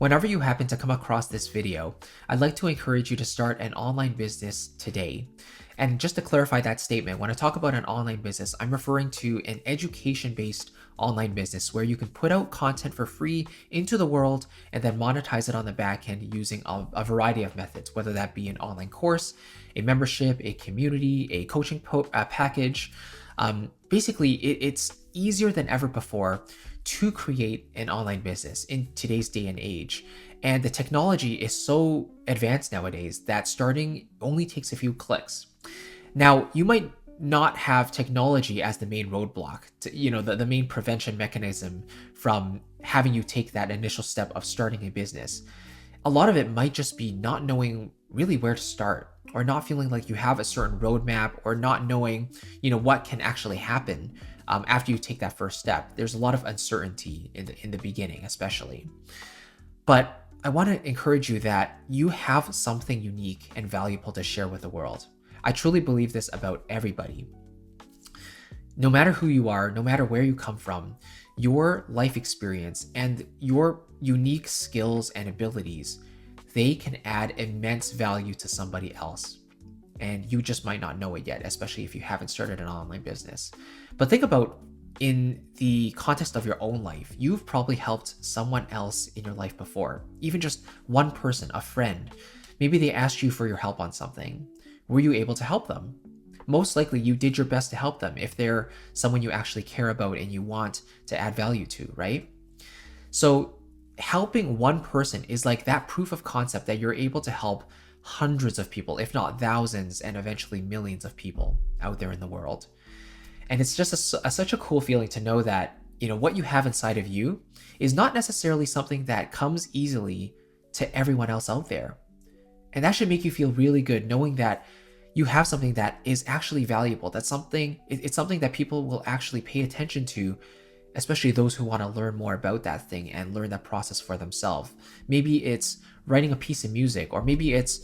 Whenever you happen to come across this video, I'd like to encourage you to start an online business today. And just to clarify that statement, when I talk about an online business, I'm referring to an education-based online business where you can put out content for free into the world and then monetize it on the back end using a variety of methods, whether that be an online course, a membership, a community, a coaching package. Basically, it's easier than ever before to create an online business in today's day and age. And the technology is so advanced nowadays that starting only takes a few clicks. Now, you might not have technology as the main roadblock, the main prevention mechanism from having you take that initial step of starting a business. A lot of it might just be not knowing really where to start, or not feeling like you have a certain roadmap, or not knowing, what can actually happen after you take that first step. There's a lot of uncertainty in the beginning, especially. But I want to encourage you that you have something unique and valuable to share with the world. I truly believe this about everybody. No matter who you are, no matter where you come from, your life experience and your unique skills and abilities, they can add immense value to somebody else. And you just might not know it yet, especially if you haven't started an online business. But think about, in the context of your own life, you've probably helped someone else in your life before, even just one person, a friend. Maybe they asked you for your help on something. Were you able to help them? Most likely you did your best to help them if they're someone you actually care about and you want to add value to, right? So helping one person is like that proof of concept that you're able to help hundreds of people, if not thousands, and eventually millions of people out there in the world. And it's just such a cool feeling to know that, what you have inside of you is not necessarily something that comes easily to everyone else out there. And that should make you feel really good knowing that you have something that is actually valuable. It's something that people will actually pay attention to, especially those who want to learn more about that thing and learn that process for themselves. Maybe it's writing a piece of music, or maybe it's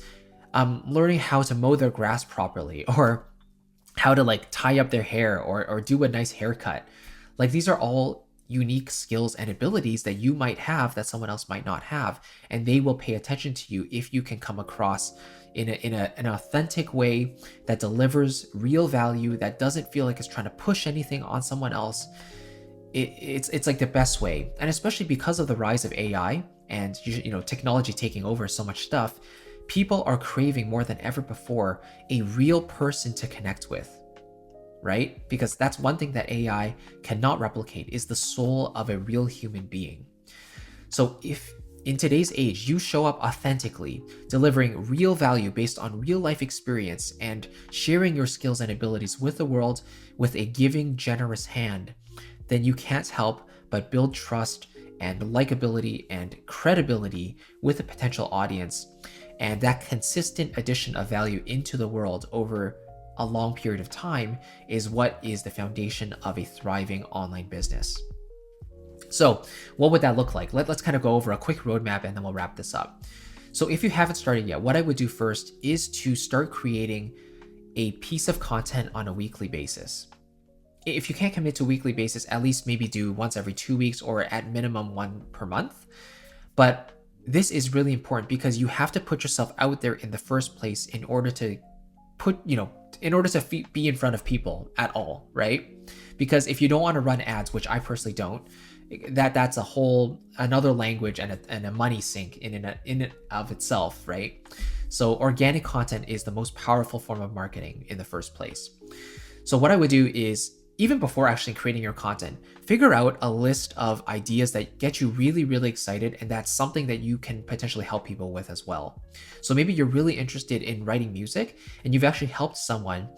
learning how to mow their grass properly, or how to tie up their hair, or do a nice haircut. These are all unique skills and abilities that you might have that someone else might not have, and they will pay attention to you if you can come across in an authentic way that delivers real value, that doesn't feel like it's trying to push anything on someone else. It's like the best way. And especially because of the rise of AI and technology taking over so much stuff, people are craving more than ever before a real person to connect with, right? Because that's one thing that AI cannot replicate, is the soul of a real human being. So if in today's age you show up authentically, delivering real value based on real life experience and sharing your skills and abilities with the world with a giving, generous hand, then you can't help but build trust and likability and credibility with a potential audience. And that consistent addition of value into the world over a long period of time is what is the foundation of a thriving online business. So what would that look like? Let's kind of go over a quick roadmap and then we'll wrap this up. So if you haven't started yet, what I would do first is to start creating a piece of content on a weekly basis. If you can't commit to a weekly basis, at least maybe do once every 2 weeks, or at minimum one per month. But this is really important because you have to put yourself out there in the first place in order to be in front of people at all, right? Because if you don't want to run ads, which I personally don't, that's a whole another language and a money sink in and of itself, right? So organic content is the most powerful form of marketing in the first place. So what I would do is, even before actually creating your content, figure out a list of ideas that get you really, really excited, and that's something that you can potentially help people with as well. So maybe you're really interested in writing music and you've actually helped someone,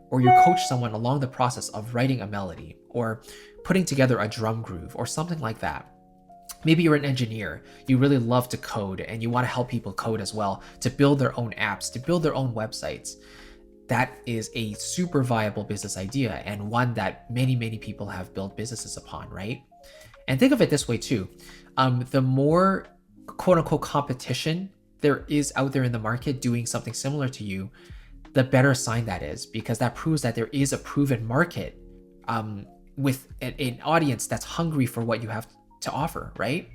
or you coach someone along the process of writing a melody or putting together a drum groove or something like that. Maybe you're an engineer, you really love to code and you want to help people code as well, to build their own apps, to build their own websites. That is a super viable business idea, and one that many, many people have built businesses upon, right? And think of it this way too. The more quote unquote competition there is out there in the market doing something similar to you, the better sign that is, because that proves that there is a proven market with an audience that's hungry for what you have to offer, right?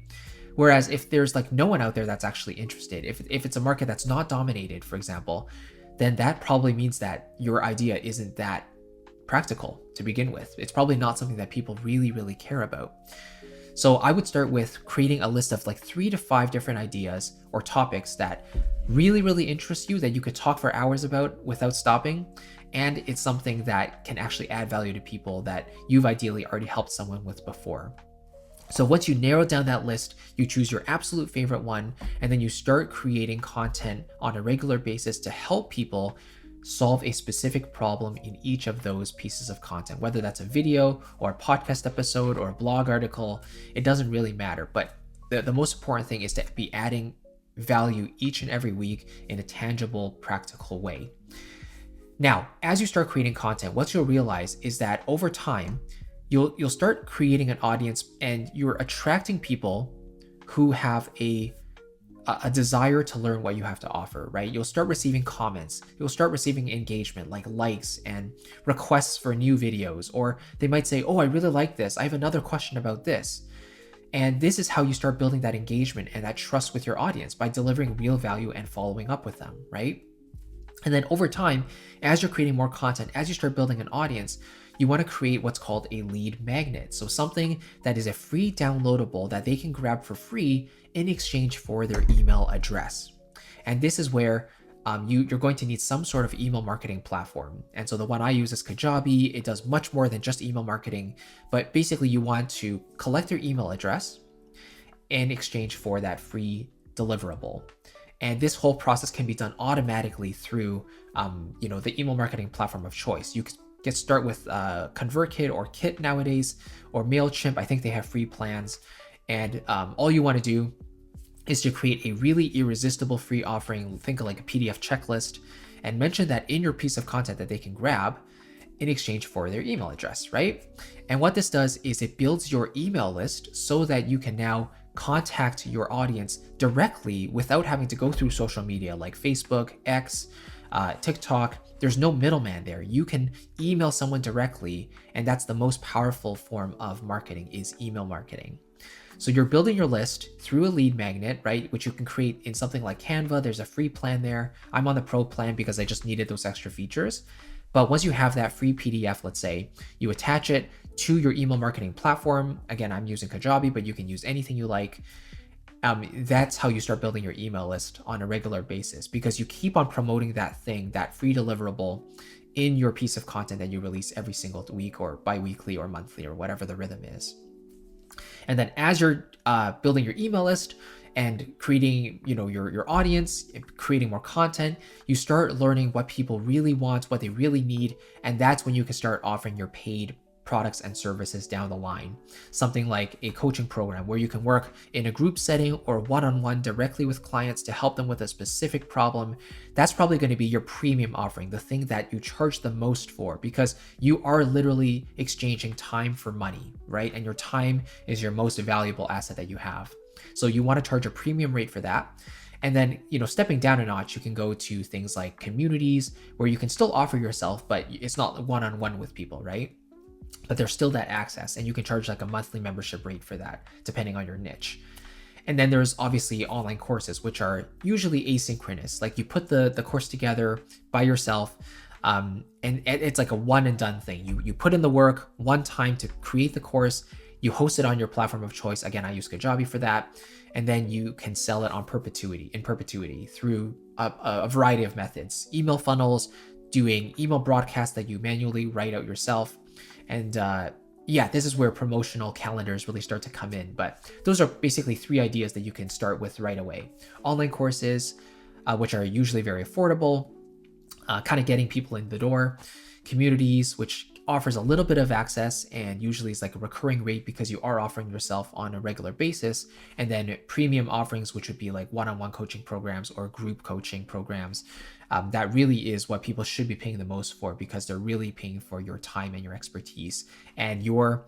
Whereas if there's like no one out there that's actually interested, if it's a market that's not dominated, for example, then that probably means that your idea isn't that practical to begin with. It's probably not something that people really care about. So I would start with creating a list of like 3 to 5 different ideas or topics that really interest you, that you could talk for hours about without stopping. And it's something that can actually add value to people that you've ideally already helped someone with before. So once you narrow down that list, you choose your absolute favorite one, and then you start creating content on a regular basis to help people solve a specific problem in each of those pieces of content, whether that's a video or a podcast episode or a blog article. It doesn't really matter, but the most important thing is to be adding value each and every week in a tangible, practical way. Now, as you start creating content, what you'll realize is that over time, you'll start creating an audience, and you're attracting people who have a desire to learn what you have to offer, right? You'll start receiving comments, you'll start receiving engagement like likes and requests for new videos, or they might say, oh, I really like this, I have another question about this. And this is how you start building that engagement and that trust with your audience, by delivering real value and following up with them, right? And then over time, as you're creating more content, as you start building an audience, you want to create what's called a lead magnet. So something that is a free downloadable that they can grab for free in exchange for their email address. And this is where you're going to need some sort of email marketing platform. And so the one I use is Kajabi. It does much more than just email marketing, but basically you want to collect their email address in exchange for that free deliverable. And this whole process can be done automatically through the email marketing platform of choice. You can start with ConvertKit or Kit nowadays, or MailChimp. I think they have free plans. And all you want to do is to create a really irresistible free offering, think of like a PDF checklist, and mention that in your piece of content that they can grab in exchange for their email address, right? And what this does is it builds your email list so that you can now contact your audience directly without having to go through social media like Facebook, X, TikTok. There's no middleman there. You can email someone directly, and that's the most powerful form of marketing, is email marketing. So you're building your list through a lead magnet, right? Which you can create in something like Canva. There's a free plan there. I'm on the pro plan because I just needed those extra features. But once you have that free PDF, let's say, you attach it to your email marketing platform. Again, I'm using Kajabi, but you can use anything you like. That's how you start building your email list on a regular basis, because you keep on promoting that thing, that free deliverable, in your piece of content that you release every single week or bi-weekly or monthly or whatever the rhythm is. And then as you're building your email list and creating, your audience, creating more content, you start learning what people really want, what they really need. And that's when you can start offering your paid products and services down the line. Something like a coaching program where you can work in a group setting or one-on-one directly with clients to help them with a specific problem. That's probably going to be your premium offering, the thing that you charge the most for, because you are literally exchanging time for money, right? And your time is your most valuable asset that you have. So you want to charge a premium rate for that. And then, stepping down a notch, you can go to things like communities where you can still offer yourself, but it's not one-on-one with people, right? But there's still that access, and you can charge like a monthly membership rate for that, depending on your niche. And then there's obviously online courses, which are usually asynchronous. Like you put the course together by yourself, and it's like a one and done thing. You put in the work one time to create the course, you host it on your platform of choice. Again, I use Kajabi for that. And then you can sell it in perpetuity through a variety of methods. Email funnels, doing email broadcasts that you manually write out yourself. And this is where promotional calendars really start to come in. But those are basically 3 ideas that you can start with right away. Online courses, which are usually very affordable, kind of getting people in the door. Communities, which offers a little bit of access and usually is like a recurring rate because you are offering yourself on a regular basis. And then premium offerings, which would be like one-on-one coaching programs or group coaching programs. That really is what people should be paying the most for, because they're really paying for your time and your expertise, and your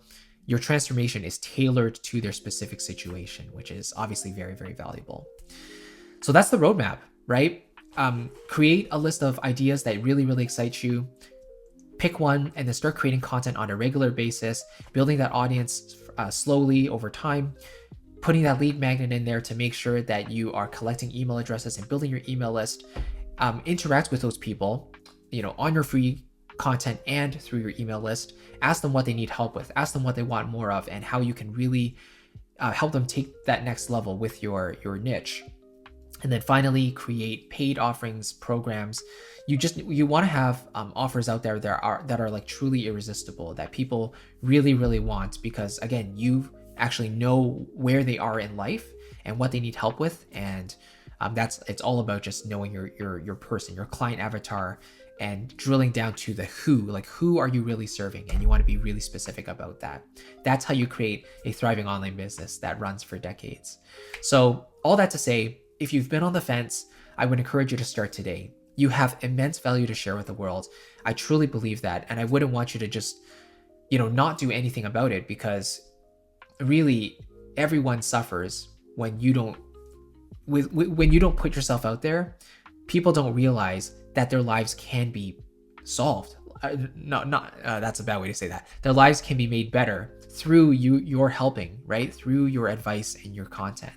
transformation is tailored to their specific situation, which is obviously very, very valuable. So that's the roadmap, right? Create a list of ideas that really, really excite you. Pick one and then start creating content on a regular basis, building that audience slowly over time. putting that lead magnet in there to make sure that you are collecting email addresses and building your email list. Interact with those people, on your free content and through your email list. Ask them what they need help with, ask them what they want more of, and how you can really help them take that next level with your niche. And then finally, create paid offerings, programs. You want to have offers out there that are like truly irresistible, that people really, really want, because again, you actually know where they are in life and what they need help with. And it's all about just knowing your person, your client avatar, and drilling down to the who, like who are you really serving? And you want to be really specific about that. That's how you create a thriving online business that runs for decades. So all that to say, if you've been on the fence, I would encourage you to start today. You have immense value to share with the world. I truly believe that. And I wouldn't want you to just, not do anything about it, because really everyone suffers when you don't put yourself out there. People don't realize that their lives can be solved. That's a bad way to say that. Their lives can be made better through your helping, right? Through your advice and your content.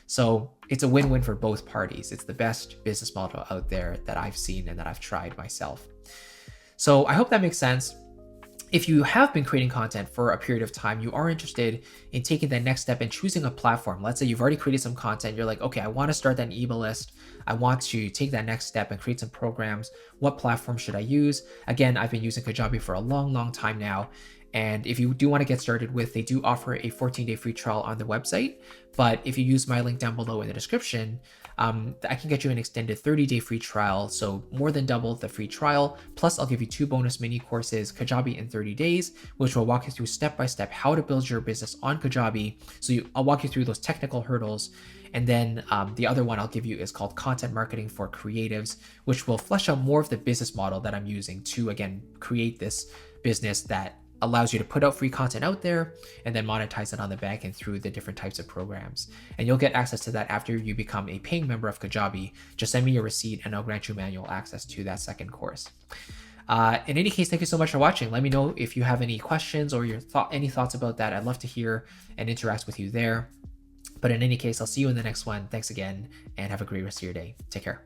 So it's a win-win for both parties. It's the best business model out there that I've seen and that I've tried myself. So I hope that makes sense. If you have been creating content for a period of time, you are interested in taking that next step and choosing a platform. Let's say you've already created some content. You're like, okay, I want to start that email list. I want to take that next step and create some programs. What platform should I use? Again, I've been using Kajabi for a long, long time now. And if you do want to get started with, they do offer a 14-day free trial on the website. But if you use my link down below in the description, I can get you an extended 30-day free trial. So more than double the free trial. Plus, I'll give you 2 bonus mini courses, Kajabi in 30 days, which will walk you through step-by-step how to build your business on Kajabi. So I'll walk you through those technical hurdles. And then the other one I'll give you is called Content Marketing for Creatives, which will flesh out more of the business model that I'm using to, again, create this business that allows you to put out free content out there and then monetize it on the back end through the different types of programs. And you'll get access to that after you become a paying member of Kajabi. Just send me your receipt and I'll grant you manual access to that second course. In any case, thank you so much for watching. Let me know if you have any questions or any thoughts about that. I'd love to hear and interact with you there. But in any case, I'll see you in the next one. Thanks again and have a great rest of your day. Take care.